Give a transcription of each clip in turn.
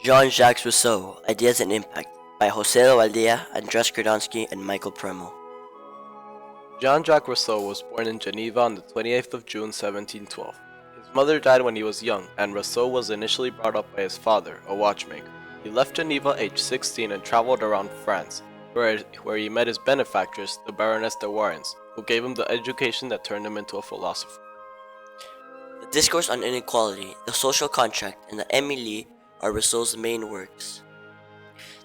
Jean-Jacques Rousseau, Ideas and Impact, by Jose Loaldea, Andres Grodonsky, and Michael Premo. Jean-Jacques Rousseau was born in Geneva on the 28th of June 1712. His mother died when he was young, and Rousseau was initially brought up by his father, a watchmaker. He left Geneva aged 16 and traveled around France, where he met his benefactress, the Baroness de Warens, who gave him the education that turned him into a philosopher. The Discourse on Inequality, The Social Contract, and the Émilie are Rousseau's main works.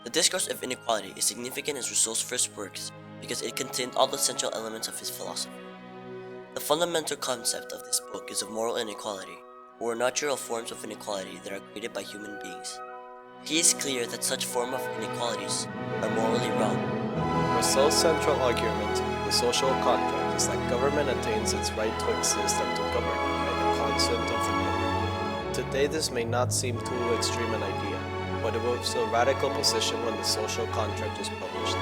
The Discourse of Inequality is significant as Rousseau's first works because it contained all the central elements of his philosophy. The fundamental concept of this book is of moral inequality, or natural forms of inequality that are created by human beings. He is clear that such forms of inequalities are morally wrong. Rousseau's central argument, the social contract, is that government attains its right to exist and to govern by the consent of the governed. Today this may not seem too extreme an idea, but it was a radical position when the social contract was published.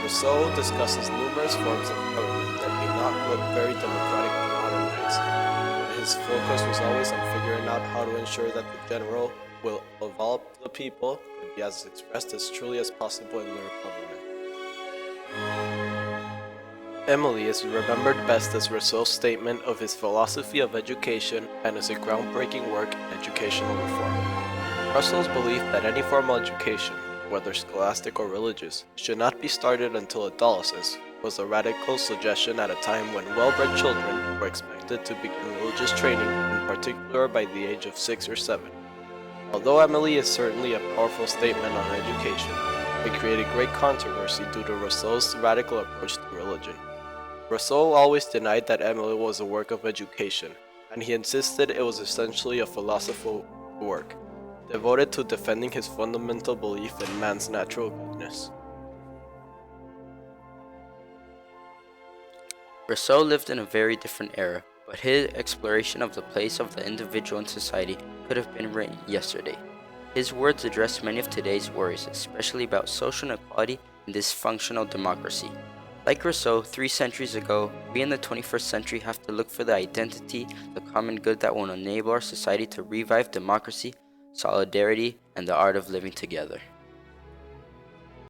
Rousseau discusses numerous forms of government that may not look very democratic in modern eyes, but his focus was always on figuring out how to ensure that the general will of all the people could be as expressed as truly as possible in their government. Émilie is remembered best as Rousseau's statement of his philosophy of education and as a groundbreaking work in educational reform. Rousseau's belief that any formal education, whether scholastic or religious, should not be started until adolescence was a radical suggestion at a time when well-bred children were expected to begin religious training, in particular by the age of 6 or 7. Although Émilie is certainly a powerful statement on education, it created great controversy due to Rousseau's radical approach to religion. Rousseau always denied that Émilie was a work of education, and he insisted it was essentially a philosophical work, devoted to defending his fundamental belief in man's natural goodness. Rousseau lived in a very different era, but his exploration of the place of the individual in society could have been written yesterday. His words address many of today's worries, especially about social inequality and dysfunctional democracy. Like Rousseau 3 centuries ago, we in the 21st century have to look for the identity, the common good that will enable our society to revive democracy, solidarity, and the art of living together.